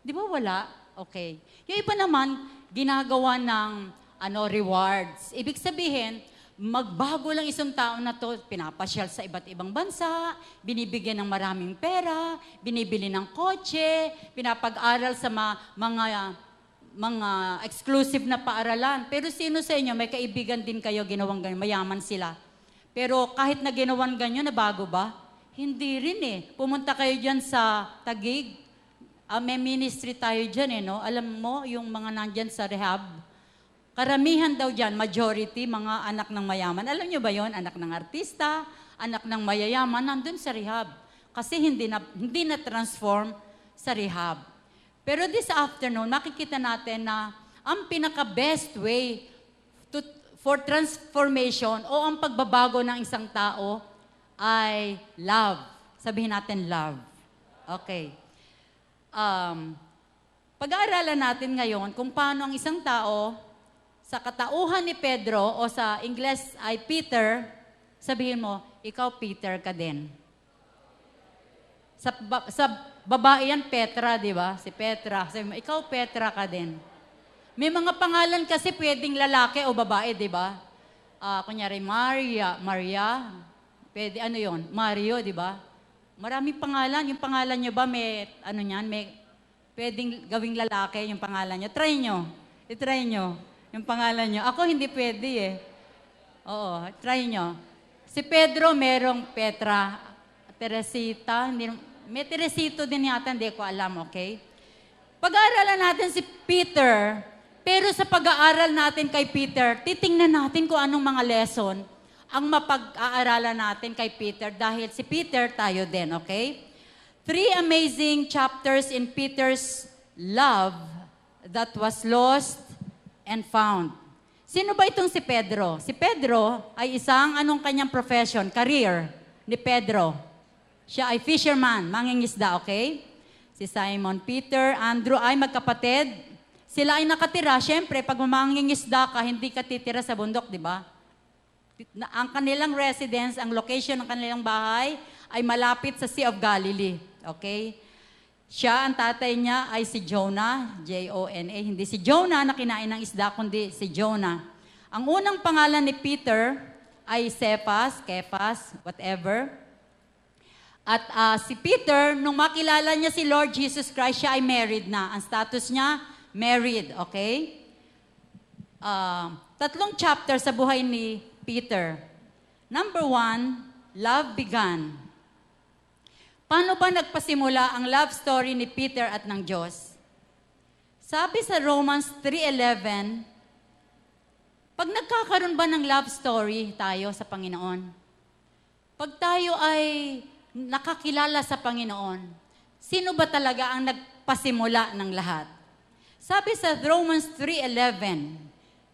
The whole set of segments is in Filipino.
Di ba wala? Okay. Yung iba naman, ginagawa ng rewards. Ibig sabihin, magbago lang isang tao na to, pinapasyal sa iba't ibang bansa, binibigyan ng maraming pera, binibili ng kotse, pinapag-aral sa mga exclusive na paaralan. Pero sino sa inyo, may kaibigan din kayo, ginawang ganyan, mayaman sila. Pero kahit na ginawan ganyan, nabago ba? Hindi rin eh. Pumunta kayo dyan sa Taguig, may ministry tayo dyan no? Alam mo, yung mga nandyan sa rehab, karamihan daw dyan, majority, mga anak ng mayaman. Alam nyo ba yon? Anak ng artista, anak ng mayayaman, nandun sa rehab. Kasi hindi na transform sa rehab. Pero this afternoon, makikita natin na ang pinaka-best way for transformation o ang pagbabago ng isang tao ay love. Sabihin natin love. Okay. Pag-aaralan natin ngayon kung paano ang isang tao sa katauhan ni Pedro o sa Ingles ay Peter, sabihin mo, ikaw Peter ka din. Sa babae yan, Petra, di ba? Si Petra. Sabi mo, ikaw Petra ka din. May mga pangalan kasi pwedeng lalaki o babae, di ba? Kunyari, Maria, pwede, Mario, di ba? Maraming pangalan. Yung pangalan nyo ba, may pwedeng gawing lalaki yung pangalan nyo. Try nyo. I-try nyo yung pangalan nyo. Ako hindi pwede eh. Oo, try nyo. Si Pedro, merong Petra. Teresita, may Teresito din yata, hindi ko alam, okay? Pag-aaralan natin si Peter, pero sa pag-aaral natin kay Peter, titingnan natin kung anong mga lesson ang mapag-aaralan natin kay Peter dahil si Peter tayo din, okay? 3 amazing chapters in Peter's love that was lost and found. Sino ba itong si Pedro? Si Pedro ay isang kanyang profession, career ni Pedro. Siya ay fisherman, mangingisda, okay? Si Simon Peter, Andrew ay magkapatid. Sila ay nakatira. Siyempre, pag mangingisda ka, hindi ka titira sa bundok, di ba? Ang kanilang residence, ang location ng kanilang bahay ay malapit sa Sea of Galilee. Okay? Siya, ang tatay niya ay si Jonah, J-O-N-A. Hindi si Jonah na kinain ng isda, kundi si Jonah. Ang unang pangalan ni Peter ay Cephas, Kephas, whatever. At si Peter, nung makilala niya si Lord Jesus Christ, siya ay married na. Ang status niya, married, okay? 3 chapter sa buhay ni Peter. Number 1, love began. Paano ba nagpasimula ang love story ni Peter at ng Diyos? Sabi sa Romans 3:11, pag nagkakaroon ba ng love story tayo sa Panginoon? Pag tayo ay nakakilala sa Panginoon, sino ba talaga ang nagpasimula ng lahat? Sabi sa Romans 3:11,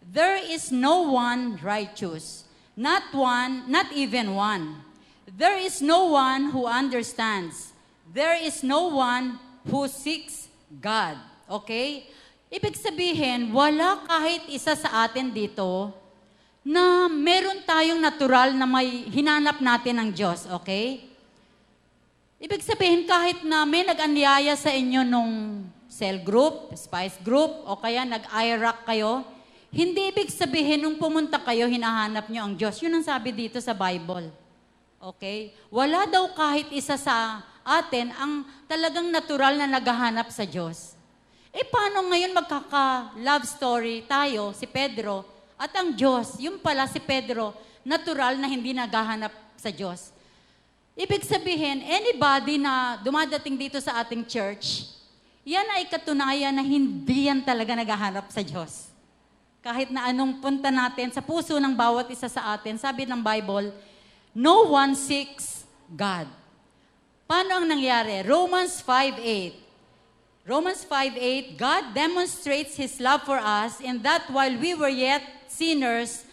there is no one righteous, not one, not even one. There is no one who understands. There is no one who seeks God. Okay? Ibig sabihin, wala kahit isa sa atin dito na meron tayong natural na may hinanap natin ng Diyos. Okay? Ibig sabihin, kahit na may nag-anyaya sa inyo nung cell group, spice group, o kaya nag-IRAC kayo, hindi ibig sabihin nung pumunta kayo, hinahanap nyo ang Diyos. Yun ang sabi dito sa Bible. Okay? Wala daw kahit isa sa atin ang talagang natural na naghahanap sa Diyos. Paano ngayon magkaka-love story tayo, si Pedro, at ang Diyos, yung pala si Pedro, natural na hindi naghahanap sa Diyos. Ibig sabihin, anybody na dumadating dito sa ating church, yan ay katunayan na hindi yan talaga naghahanap sa Diyos. Kahit na anong punta natin sa puso ng bawat isa sa atin, sabi ng Bible, no one seeks God. Paano ang nangyari? Romans 5:8. Romans 5:8, God demonstrates His love for us in that while we were yet sinners,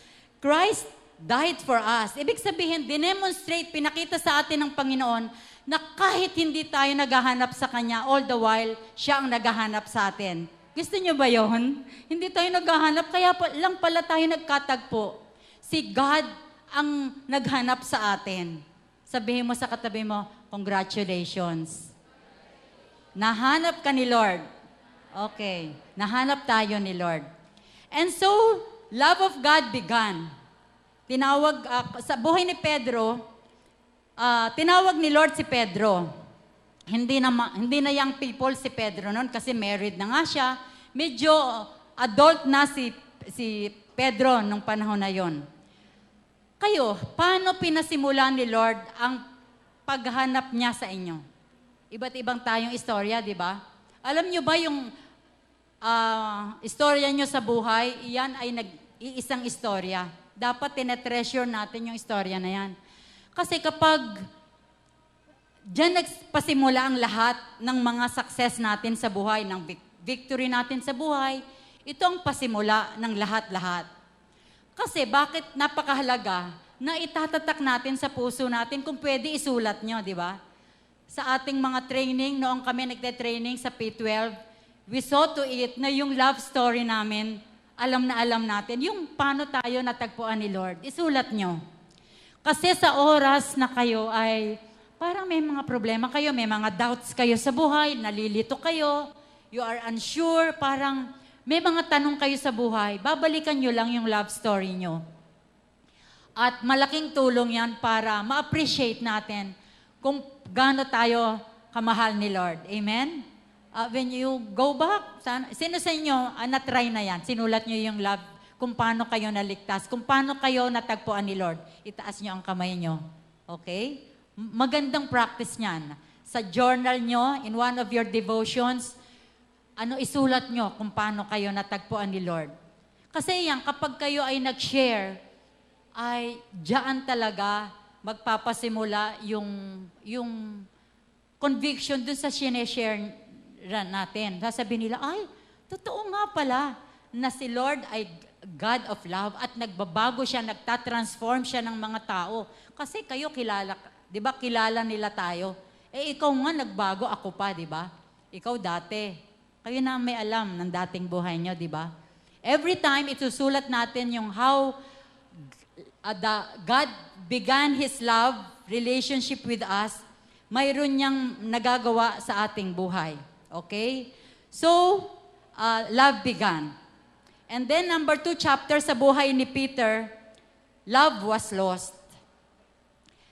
Christ died for us. Ibig sabihin, dinemonstrate, pinakita sa atin ng Panginoon na kahit hindi tayo naghahanap sa Kanya, all the while, Siya ang naghahanap sa atin. Gusto niyo ba yon? Hindi tayo naghahanap, kaya lang pala tayo nagkatagpo. Si God ang naghanap sa atin. Sabihin mo sa katabi mo, congratulations. Nahanap ka ni Lord. Okay. Nahanap tayo ni Lord. And so, love of God began. Tinawag, sa buhay ni Pedro, tinawag ni Lord si Pedro. Hindi na young people si Pedro noon kasi married na nga siya. Medyo adult na si Pedro nung panahon na yon. Kayo, paano pinasimula ni Lord ang paghanap niya sa inyo? Iba't ibang tayong istorya, di ba? Alam niyo ba yung istorya niyo sa buhay, iyan ay nag-iisang istorya. Dapat tinetreasure natin yung istorya na yan. Kasi kapag diyan nagpasimula ang lahat ng mga success natin sa buhay, ng victory natin sa buhay, ito ang pasimula ng lahat-lahat. Kasi bakit napakahalaga na itatatak natin sa puso natin kung pwede isulat nyo, di ba? Sa ating mga training, noong kami nagte-training sa P12, we saw to it na yung love story namin, alam na alam natin, yung paano tayo natagpuan ni Lord, isulat nyo. Kasi sa oras na kayo ay parang may mga problema kayo, may mga doubts kayo sa buhay, nalilito kayo, you are unsure, parang may mga tanong kayo sa buhay, babalikan nyo lang yung love story nyo. At malaking tulong yan para ma-appreciate natin kung gaano tayo kamahal ni Lord. Amen? When you go back, sino sa inyo na-try na yan? Sinulat nyo yung love, kung paano kayo naligtas, kung paano kayo natagpuan ni Lord. Itaas nyo ang kamay nyo. Okay? Magandang practice niyan. Sa journal nyo, in one of your devotions, isulat nyo kung paano kayo natagpuan ni Lord. Kasi yan, kapag kayo ay nag-share, ay diyan talaga magpapasimula yung conviction dun sa sineshare natin. Sasabihin nila, ay, totoo nga pala na si Lord ay God of love at nagbabago siya, nagtatransform siya ng mga tao. Kasi kayo kilala, di ba, kilala nila tayo. Ikaw nga nagbago, ako pa, di ba? Ikaw dati. Kayo na may alam ng dating buhay nyo, di ba? Every time, itusulat natin yung how God began His love relationship with us, mayroon niyang nagagawa sa ating buhay. Okay? So, love began. And then, number 2 chapter sa buhay ni Peter, love was lost.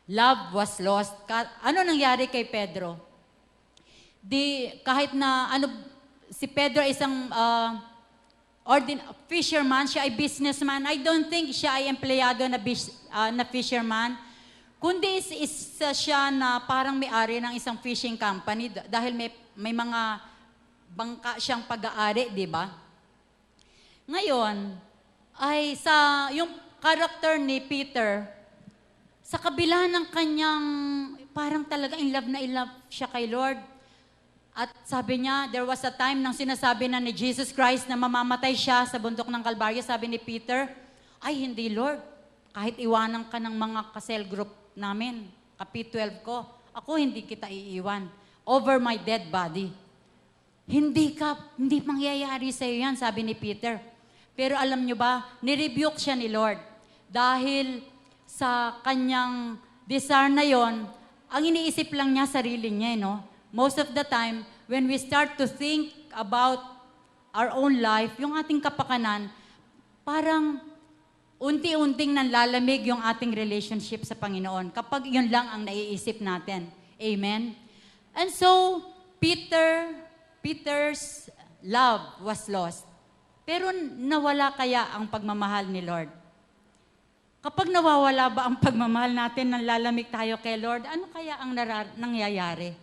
Love was lost. Ano nangyari kay Pedro? Kahit na, si Pedro isang fisherman, siya ay businessman. I don't think siya ay empleyado na fisherman. Kundi isa siya na parang may-ari ng isang fishing company dahil may mga bangka siyang pag-aari, di ba? Ngayon, ay yung character ni Peter, sa kabila ng kanyang, parang talaga in love siya kay Lord. At sabi niya, there was a time nang sinasabi na ni Jesus Christ na mamamatay siya sa bundok ng Kalbaryo, sabi ni Peter, ay hindi Lord, kahit iwanan ka ng mga ka-cell group namin, P12 ko, ako hindi kita iiwan over my dead body. Hindi mangyayari sa iyo yan, sabi ni Peter. Pero alam nyo ba, nirebuke siya ni Lord dahil sa kanyang desire na yon, ang iniisip lang niya sarili niya, no? Most of the time, when we start to think about our own life, yung ating kapakanan, parang unti-unting nanlalamig yung ating relationship sa Panginoon kapag yun lang ang naiisip natin. Amen? And so, Peter's love was lost. Pero nawala kaya ang pagmamahal ni Lord? Kapag nawawala ba ang pagmamahal natin, nanlalamig tayo kay Lord, ano kaya ang nangyayari?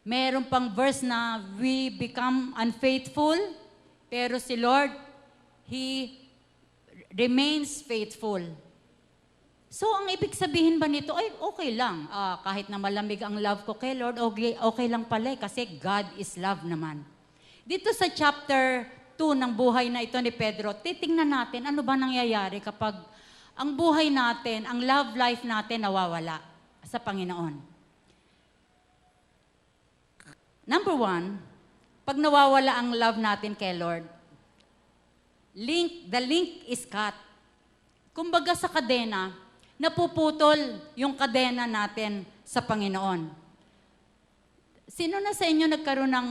Meron pang verse na we become unfaithful, pero si Lord, He remains faithful. So, ang ibig sabihin ba nito, ay okay lang. Kahit na malamig ang love ko kay Lord, okay lang pala kasi God is love naman. Dito sa chapter 2 ng buhay na ito ni Pedro, titingnan natin ano ba nangyayari kapag ang buhay natin, ang love life natin nawawala sa Panginoon. Number 1, pag nawawala ang love natin kay Lord, the link is cut. Kumbaga sa kadena, napuputol yung kadena natin sa Panginoon. Sino na sa inyo nagkaroon ng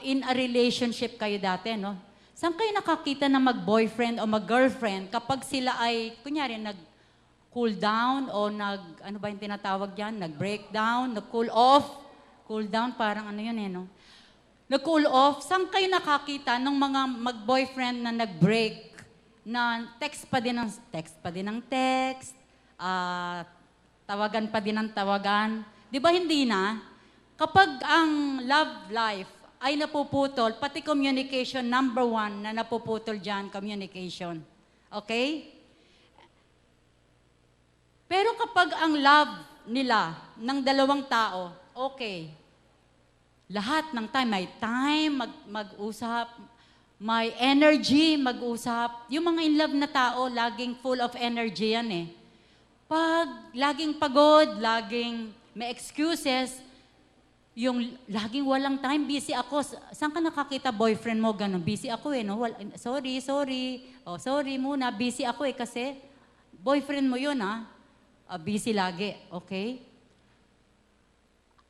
in a relationship kayo dati, no? Saan kayo nakakita na mag-boyfriend o mag-girlfriend kapag sila ay, kunyari, nag-cool down o ano ba yung tinatawag dyan? Nag-breakdown, nag-cool off. Cool down, parang ano yun no? Nag-cool off. Saan kayo nakakita ng mga mag-boyfriend na nag-break? Na text pa din ng text, tawagan pa din ng tawagan. Di ba hindi na? Kapag ang love life ay napuputol, pati communication, number one na napuputol dyan, communication. Okay? Pero kapag ang love nila ng dalawang tao, okay. Lahat ng time, mag-usap, may energy, mag-usap. Yung mga in love na tao, laging full of energy yan eh. Pag laging pagod, laging may excuses, yung laging walang time, busy ako. Saan ka nakakita boyfriend mo ganun? Busy ako no? Sorry. Sorry muna, busy ako kasi boyfriend mo yun busy lagi, okay?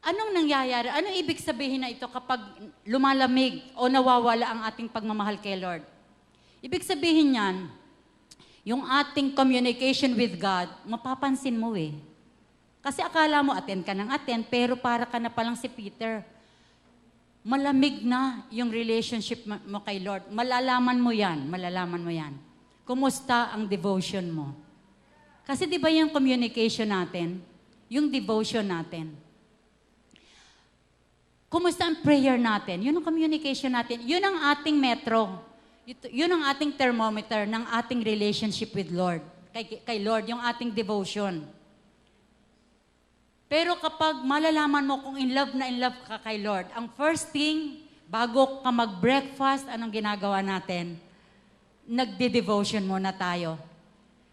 Anong nangyayari? Anong ibig sabihin na ito kapag lumalamig o nawawala ang ating pagmamahal kay Lord? Ibig sabihin yan, yung ating communication with God, mapapansin mo Kasi akala mo attend ka ng attend, pero para ka na palang si Peter. Malamig na yung relationship mo kay Lord. Malalaman mo yan. Kumusta ang devotion mo? Kasi di ba yung communication natin, yung devotion natin, kumusta ang prayer natin? Yun ang communication natin. Yun ang ating metro. Yun ang ating thermometer ng ating relationship with Lord. Kay Lord, yung ating devotion. Pero kapag malalaman mo kung in love ka kay Lord, ang first thing, bago ka mag-breakfast, anong ginagawa natin? Nagde-devotion muna tayo.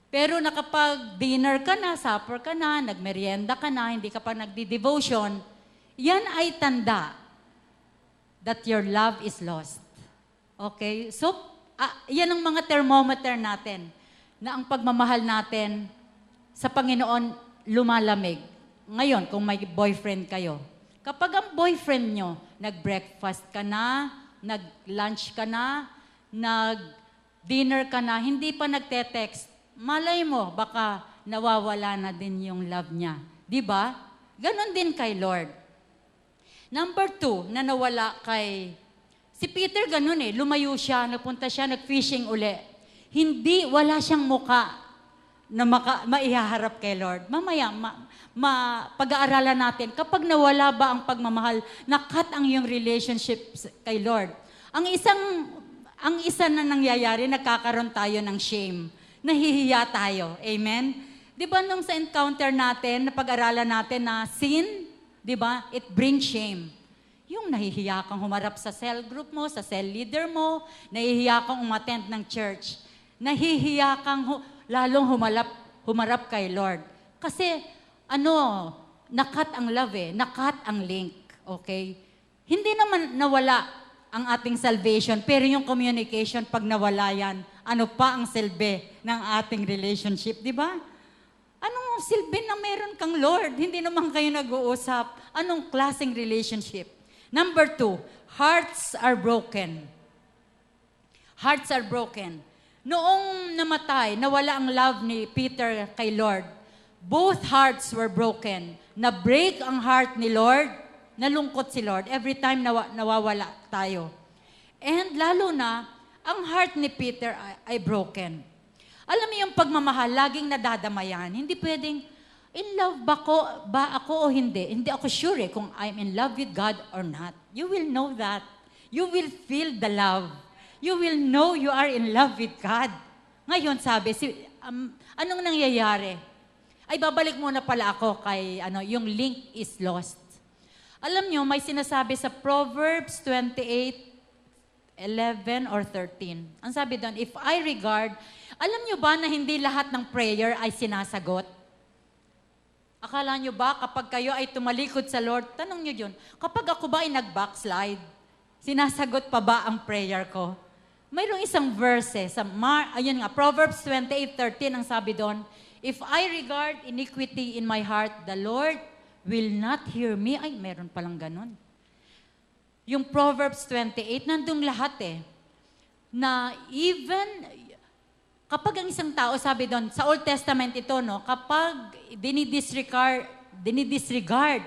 Pero na kapag dinner ka na, supper ka na, nagmerienda ka na, hindi ka pa nagde-devotion, yan ay tanda that your love is lost. Okay? So, yan ang mga thermometer natin na ang pagmamahal natin sa Panginoon lumalamig. Ngayon, kung may boyfriend kayo, kapag ang boyfriend nyo, nag-breakfast ka na, nag-lunch ka na, nag-dinner ka na, hindi pa nagte-text, malay mo, baka nawawala na din yung love niya. Di ba? Ganon din kay Lord. Number 2, na nawala kay... Si Peter ganun lumayo siya, napunta siya, nag-fishing uli. Wala siyang muka na maihaharap kay Lord. Mamaya, pag-aaralan natin, kapag nawala ba ang pagmamahal, nakat ang iyong relationship kay Lord. Ang isa na nangyayari, nagkakaroon tayo ng shame. Nahihiya tayo. Amen? Di ba nung sa encounter natin, na pag-aralan natin na sin, di ba? It brings shame. Yung nahihiya kang humarap sa cell group mo, sa cell leader mo, nahihiya kang umattend ng church. Nahihiya kang lalong humarap kay Lord. Kasi, nakat ang love nakat ang link. Okay? Hindi naman nawala ang ating salvation, pero yung communication, pag nawala yan, ano pa ang silbi ng ating relationship, di ba? Anong silbi na meron kang Lord? Hindi naman kayo nag-uusap. Anong klaseng relationship? Number 2, hearts are broken. Hearts are broken. Noong namatay, nawala ang love ni Peter kay Lord, both hearts were broken. Na-break ang heart ni Lord, nalungkot si Lord every time nawawala tayo. And lalo na, ang heart ni Peter ay broken. Alam mo yung pagmamahal, laging nadadamayan. Hindi pwedeng, in love ba ako o hindi? Hindi ako sure kung I'm in love with God or not. You will know that. You will feel the love. You will know you are in love with God. Ngayon sabi, anong nangyayari? Ay babalik muna pala ako kay, yung link is lost. Alam nyo, may sinasabi sa Proverbs 28:11 or 13. Ang sabi doon, if I regard, alam nyo ba na hindi lahat ng prayer ay sinasagot? Akala nyo ba kapag kayo ay tumalikod sa Lord, tanong nyo yun, kapag ako ba ay nag-backslide, sinasagot pa ba ang prayer ko? Mayroong isang verse ayun nga, Proverbs 28:13 ang sabi doon, if I regard iniquity in my heart, the Lord will not hear me. Ay, meron palang ganun. Yung Proverbs 28, nandung lahat eh. Na even, kapag ang isang tao, sabi doon, sa Old Testament ito, no, kapag dinidisregard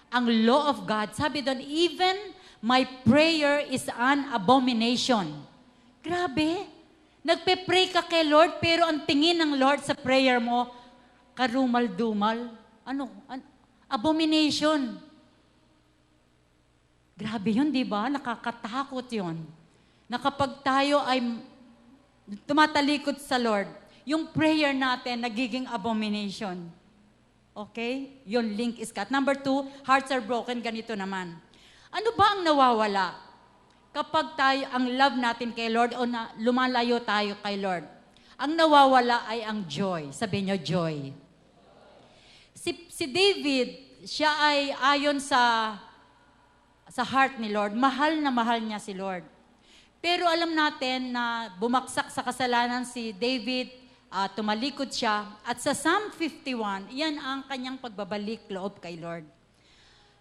ang law of God, sabi doon, even my prayer is an abomination. Grabe. Nagpe-pray ka kay Lord, pero ang tingin ng Lord sa prayer mo, karumal-dumal. Abomination. Grabe yun, di ba? Nakakatakot yun. Na kapag tayo ay tumatalikod sa Lord, yung prayer natin nagiging abomination. Okay? Yung link is cut. Number 2, hearts are broken. Ganito naman. Ano ba ang nawawala kapag tayo, ang love natin kay Lord o lumalayo tayo kay Lord? Ang nawawala ay ang joy. Sabi niyo, joy. Si David, siya ay ayon sa heart ni Lord. Mahal na mahal niya si Lord. Pero alam natin na bumaksak sa kasalanan si David, tumalikod siya. At sa Psalm 51, yan ang kanyang pagbabalik loob kay Lord.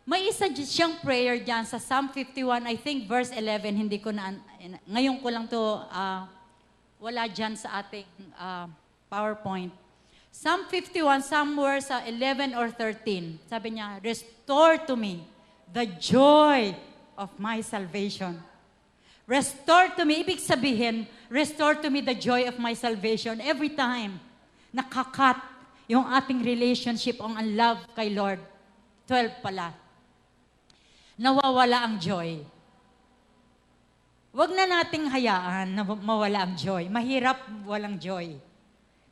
May isa siyang prayer dyan sa Psalm 51, I think verse 11, hindi ko na, ngayon ko lang to, wala dyan sa ating PowerPoint. Psalm 51, somewhere sa 11 or 13, sabi niya, restore to me the joy of my salvation. Restore to me, ibig sabihin, restore to me the joy of my salvation. Every time, nakakat yung ating relationship ang love kay Lord. 12 pala. Nawawala ang joy. Huwag na nating hayaan na mawala ang joy. Mahirap walang joy.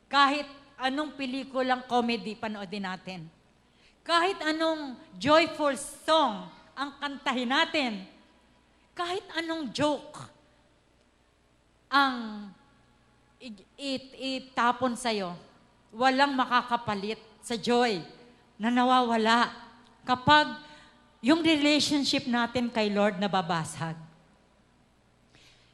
Kahit anong pelikulang comedy panoodin natin. Kahit anong joyful song ang kantahin natin. Kahit anong joke ang itapon sa'yo, walang makakapalit sa joy na nawawala kapag yung relationship natin kay Lord nababasag.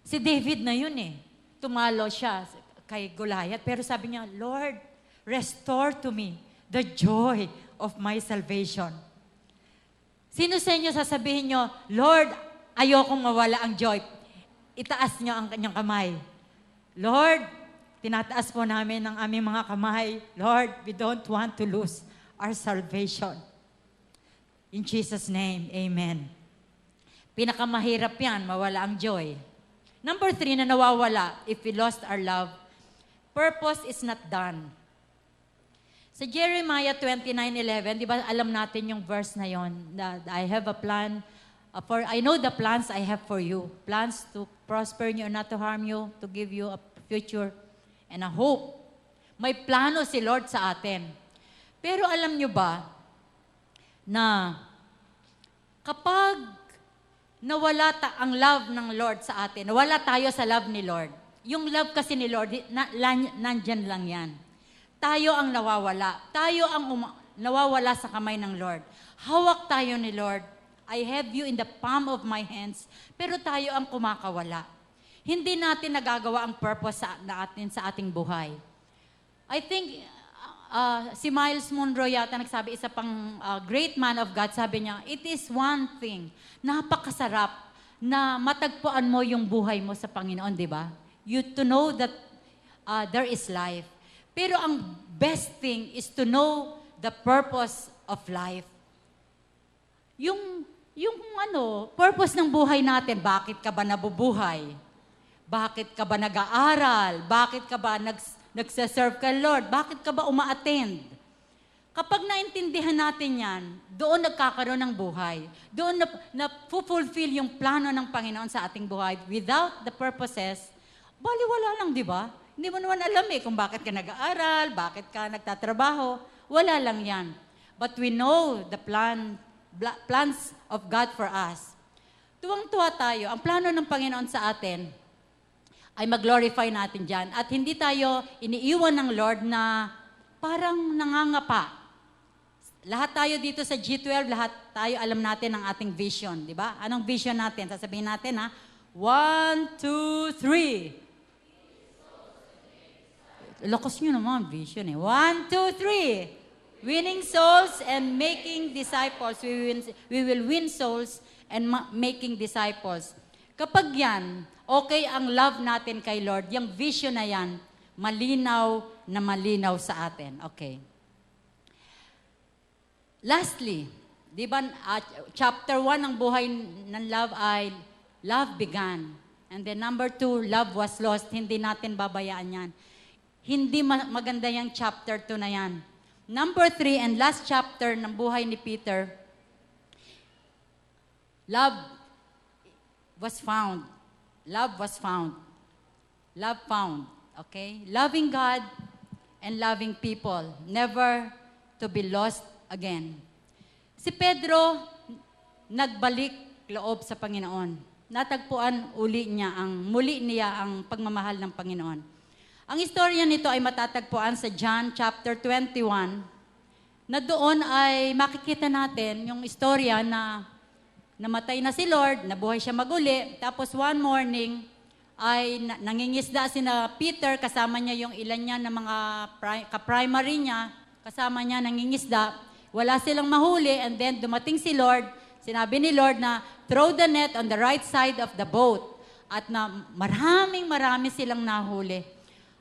Si David na yun eh. Tumalo siya kay Goliath. Pero sabi niya, Lord, restore to me the joy of my salvation. Sino sa inyo sasabihin nyo, Lord, ayokong mawala ang joy. Itaas nyo ang kanyang kamay. Lord, tinataas po namin ang aming mga kamay. Lord, we don't want to lose our salvation. In Jesus' name, amen. Pinakamahirap yan, mawala ang joy. Number 3 na nawawala if we lost our love, purpose is not done. Sa Jeremiah 29:11, di ba alam natin yung verse na yon, that I have a plan, I know the plans I have for you, plans to prosper you, not to harm you, to give you a future and a hope. May plano si Lord sa atin. Pero alam nyo ba, na kapag nawala ang love ng Lord sa atin, nawala tayo sa love ni Lord, yung love kasi ni Lord, nandyan lang yan. Tayo ang nawawala. Tayo ang nawawala sa kamay ng Lord. Hawak tayo ni Lord. I have you in the palm of my hands. Pero tayo ang kumakawala. Hindi natin nagagawa ang purpose natin sa ating buhay. I think, si Miles Monroe yata nagsabi, isa pang great man of God, sabi niya, it is one thing, napakasarap na matagpuan mo yung buhay mo sa Panginoon, di ba? You to know that there is life. Pero ang best thing is to know the purpose of life. Yung purpose ng buhay natin, bakit ka ba nabubuhay? Bakit ka ba nag-aaral? Bakit ka ba nagsaserve kay Lord? Bakit ka ba uma-attend? Kapag naintindihan natin yan, doon nagkakaroon ng buhay. Doon na-fulfill yung plano ng Panginoon sa ating buhay. Without the purposes, baliwala lang, di ba? Hindi mo naman alam kung bakit ka nag-aaral, bakit ka nagtatrabaho. Wala lang yan. But we know the plans of God for us. Tuwang-tuwa tayo. Ang plano ng Panginoon sa atin ay mag-glorify natin dyan. At hindi tayo iniiwan ng Lord na parang nangangapa. Lahat tayo dito sa G12, lahat tayo alam natin ang ating vision. Di ba? Anong vision natin? Sasabihin natin 1, 2, 3. Lakas nyo naman, vision 1, 2, 3. Winning souls and making disciples. We will win souls and making disciples. Kapag yan, okay ang love natin kay Lord, yung vision na yan, malinaw sa atin. Okay. Lastly, di ba, chapter 1 ng buhay ng love ay love began. And then number 2, love was lost. Hindi natin babayaan yan. Hindi maganda yung chapter 2 na yan. Number 3 and last chapter ng buhay ni Peter, love was found. Love was found. Love found. Okay? Loving God and loving people. Never to be lost again. Si Pedro, nagbalik loob sa Panginoon. Natagpuan muli niya ang pagmamahal ng Panginoon. Ang istorya nito ay matatagpuan sa John chapter 21, na doon ay makikita natin yung istorya na namatay na si Lord, nabuhay siya maguli, tapos one morning ay nangingisda sina Peter, kasama niya yung ilan niya na mga ka-primary niya, kasama niya nangingisda, wala silang mahuli, and then dumating si Lord, sinabi ni Lord na throw the net on the right side of the boat, at na marami silang nahuli.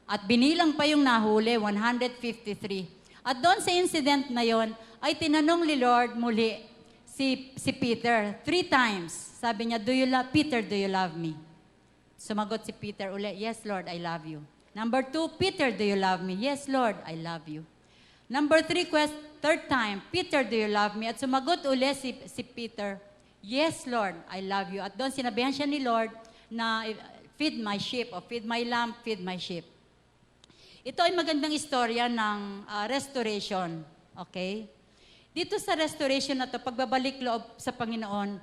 At binilang pa yung nahuli, 153. At doon sa incident na yon, ay tinanong ni Lord muli si Peter 3 times. Sabi niya, Peter, do you love me? Sumagot si Peter uli, yes Lord, I love you. Number 2, Peter, do you love me? Yes Lord, I love you. Number 3, third time, Peter, do you love me? At sumagot uli si Peter, yes Lord, I love you. At doon sinabihan siya ni Lord na feed my sheep, o feed my lamb, feed my sheep. Ito ay magandang istorya ng restoration. Okay? Dito sa restoration na to, pagbabalik loob sa Panginoon,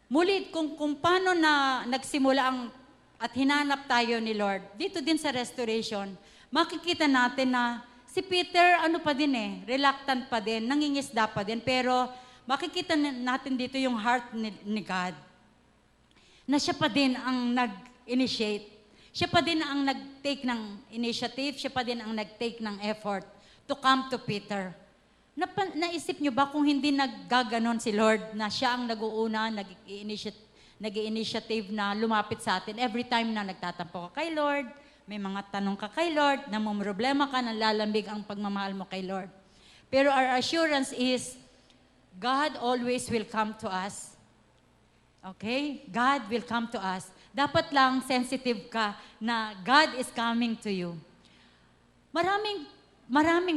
muli kung paano na nagsimula at hinanap tayo ni Lord, dito din sa restoration, makikita natin na si Peter, reluctant pa din, nangingisda pa din, pero makikita natin dito yung heart ni God. Na siya pa din ang nag-initiate. Siya pa din ang nag-take ng initiative, siya pa din ang nag-take ng effort to come to Peter. Naisip niyo ba kung hindi naggaganon si Lord na siya ang nag-uuna, nag-initiative na lumapit sa atin every time na nagtatampo ka kay Lord, may mga tanong ka kay Lord, namumroblema ka, nalalambig ang pagmamahal mo kay Lord. Pero our assurance is, God always will come to us. Okay? God will come to us. Dapat lang sensitive ka na God is coming to you. Maraming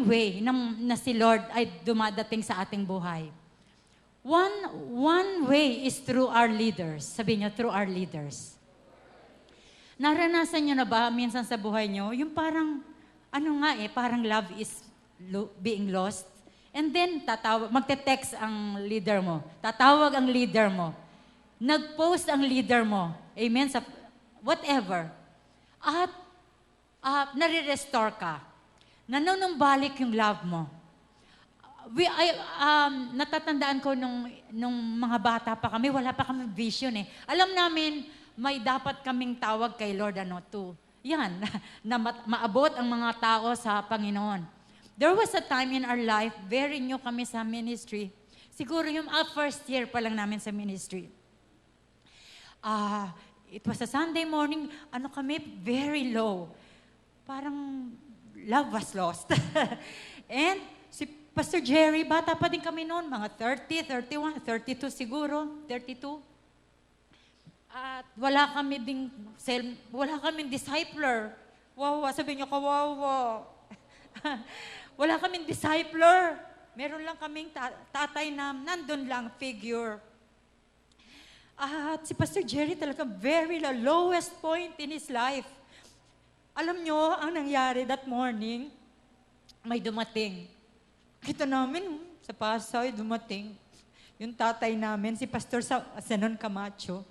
way na si Lord ay dumadating sa ating buhay. One way is through our leaders. Sabi niyo, through our leaders. Naranasan niyo na ba minsan sa buhay niyo, yung parang, parang love is being lost. And then, magte-text ang leader mo. Tatawag ang leader mo. Nag-post ang leader mo. Amen? Sa whatever. At nare-restore ka. Nanonumbalik yung love mo. Natatandaan ko nung mga bata pa kami, wala pa kami vision eh. Alam namin, may dapat kaming tawag kay Lord na maabot ang mga tao sa Panginoon. There was a time in our life, very new kami sa ministry. Siguro yung first year pa lang namin sa ministry. It was a Sunday morning, very low. Parang love was lost. And si Pastor Jerry, bata pa din kami noon, mga 30, 31, 32 siguro, 32. At wala kaming discipler. Wow, sabi niyo, kawawa. Wala kaming discipler. Meron lang kaming tatay na nandun lang, figure. At si Pastor Jerry talaga very lowest point in his life. Alam nyo, ang nangyari that morning, may dumating. Kita namin, sa Pasay, dumating. Yung tatay namin, si Pastor Zenon Camacho.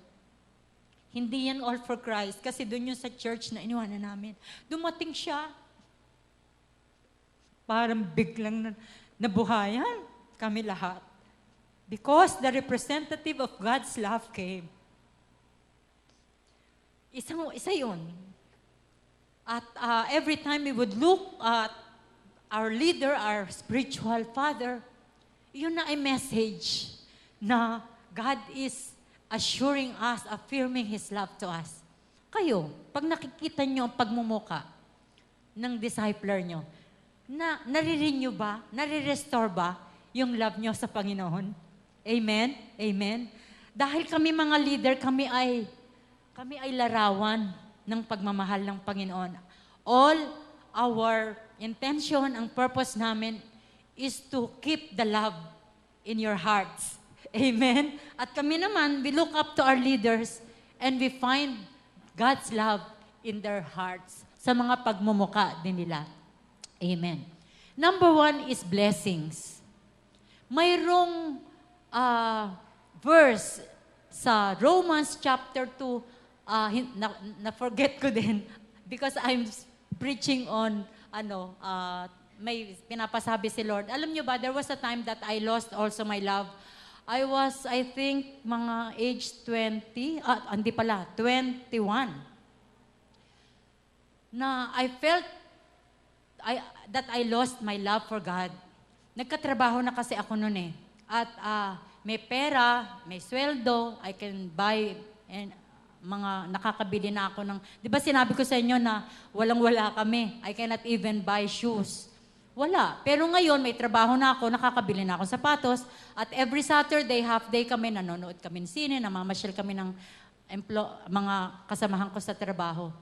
Hindi yan all for Christ, kasi doon yung sa church na iniwanan namin. Dumating siya. Parang biglang nabuhayan kami lahat. Because the representative of God's love came. Isa yun. At every time we would look at our leader, our spiritual father, yun na ay message na God is assuring us, affirming His love to us. Kayo, pag nakikita nyo ang pagmumuka ng discipler nyo, nare-renew ba, nare-restore ba yung love nyo sa Panginoon? Amen? Amen? Dahil kami mga leader, kami ay larawan ng pagmamahal ng Panginoon. All our intention, ang purpose namin is to keep the love in your hearts. Amen? At kami naman, we look up to our leaders and we find God's love in their hearts sa mga pagmumuka din nila. Amen. Number 1 is blessings. Mayroong verse sa Romans chapter 2, na-forget ko din because I'm preaching on, may pinapasabi si Lord. Alam niyo ba, there was a time that I lost also my love. I was, I think, mga age 21, na I felt that I lost my love for God. Nagkatrabaho na kasi ako noon eh. At may pera, may sweldo, I can buy mga nakakabili na ako ng... Di ba sinabi ko sa inyo na walang-wala kami. I cannot even buy shoes. Wala. Pero ngayon, may trabaho na ako, nakakabili na ako sapatos. At every Saturday, half day kami, nanonood kami ng sine, namamasyal kami ng mga kasamahan ko sa trabaho.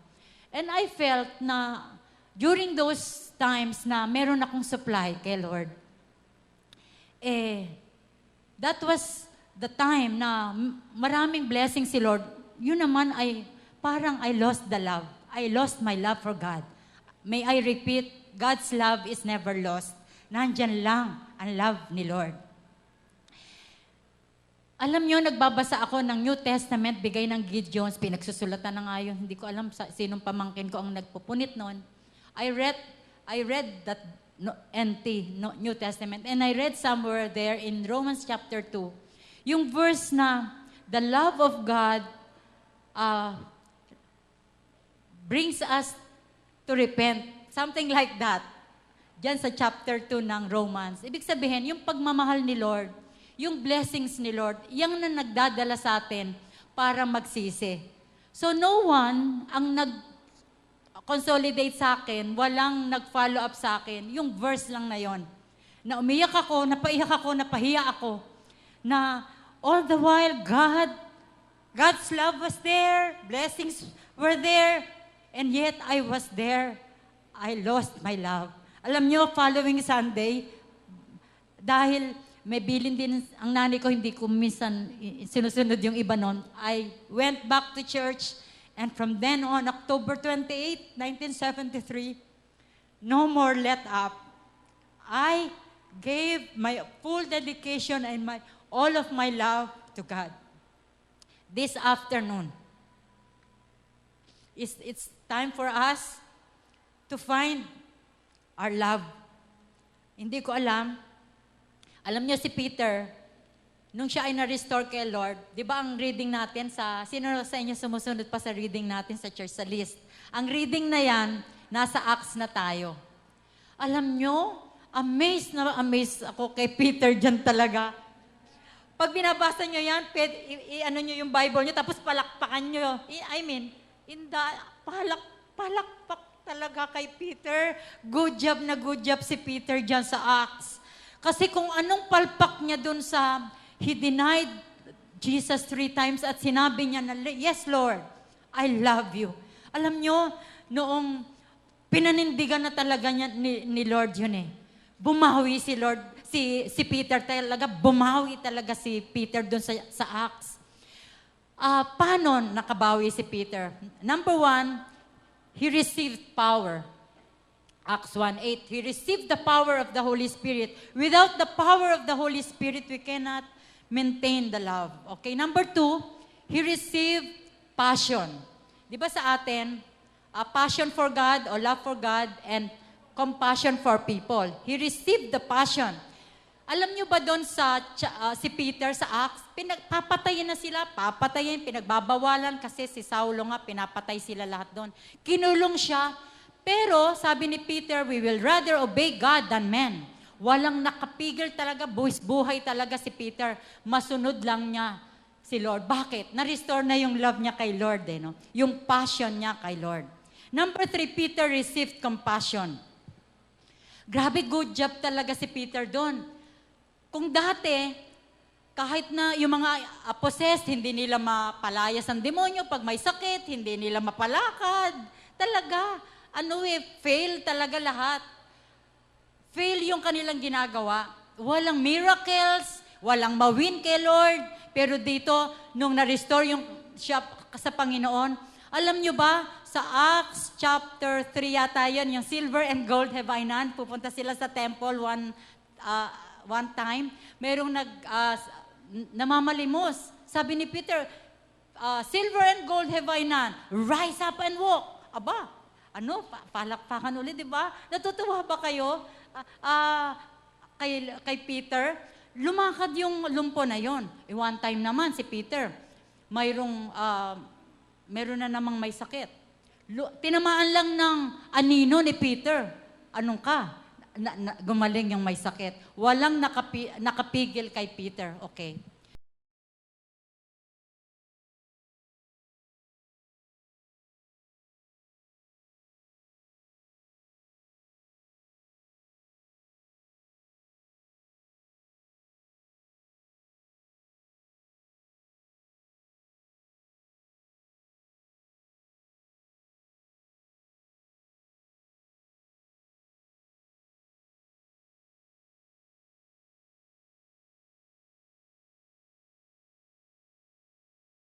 And I felt na during those times na meron akong supply kay Lord, that was the time na maraming blessing si Lord. Yun naman ay parang I lost the love. I lost my love for God. May I repeat, God's love is never lost. Nandyan lang ang love ni Lord. Alam nyo, nagbabasa ako ng New Testament, bigay ng Gideons, pinagsusulatan na nga yun. Hindi ko alam sinong pamangkin ko ang nagpupunit noon. I read that New Testament, and I read somewhere there in Romans chapter 2, yung verse na, the love of God brings us to repent. Something like that. Diyan sa chapter 2 ng Romans. Ibig sabihin, yung pagmamahal ni Lord, yung blessings ni Lord, yung na nagdadala sa atin para magsisi. So no one ang nag-consolidate sa akin, walang nag-follow up sa akin, yung verse lang na yon. Na umiyak ako, napahiya ako, na all the while, God's love was there, blessings were there, and yet I was there. I lost my love. Alam nyo, following Sunday, dahil may bilin din ang nanay ko, hindi ko minsan sinusunod yung iba nun, I went back to church, and from then on, October 28, 1973, no more let up. I gave my full dedication and all of my love to God. This afternoon, it's time for us to find our love. Hindi ko alam. Alam niyo si Peter, nung siya ay na-restore kay Lord, di ba ang reading natin sino sa inyo sumusunod pa sa reading natin sa church, sa list? Ang reading na yan, nasa Acts na tayo. Alam niyo, amazed ako kay Peter dyan talaga. Pag binabasa niyo yan, ano niyo yung Bible niyo, tapos palakpakan niyo. Palakpak talaga kay Peter. Good job si Peter dyan sa Acts. Kasi kung anong palpak niya dun sa, he denied Jesus 3 times at sinabi niya na, yes, Lord, I love you. Alam nyo, noong pinanindigan na talaga niya ni Lord yun eh. Bumawi si Lord, si Peter talaga, bumawi talaga si Peter dun sa Acts. Paano nakabawi si Peter? Number 1, he received power. Acts 1:8, he received the power of the Holy Spirit. Without the power of the Holy Spirit, we cannot maintain the love. Okay, number 2, he received passion. Di ba sa atin, passion for God or love for God and compassion for people. He received the passion. Alam niyo ba doon si Peter sa Acts, papatayin na sila, pinagbabawalan kasi si Saulo nga, pinapatay sila lahat doon. Kinulong siya, pero sabi ni Peter, we will rather obey God than men. Walang nakapigil talaga, buhay talaga si Peter. Masunod lang niya si Lord. Bakit? Na-restore na yung love niya kay Lord, eh, no? Yung passion niya kay Lord. Number 3, Peter received compassion. Grabe, good job talaga si Peter doon. Kung dati, kahit na yung mga possessed, hindi nila mapalayas ang demonyo. Pag may sakit, hindi nila mapalakad. Talaga, fail talaga lahat. Fail yung kanilang ginagawa. Walang miracles, walang mawin kay Lord. Pero dito, nung na-restore yung siya sa Panginoon, alam nyo ba, sa Acts chapter 3 yata yun, yung silver and gold have I none. Pupunta sila sa temple one time. Merong namamalimos. Sabi ni Peter, silver and gold have I none. Rise up and walk. Aba, palakpakan ulit, di ba? Natutuwa ba kayo? Kay Peter, lumakad yung lumpo na yon. One time naman si Peter, meron na namang may sakit. Tinamaan lang ng anino ni Peter. Anong ka? Gumaling yung may sakit. Walang nakapigil kay Peter. Okay.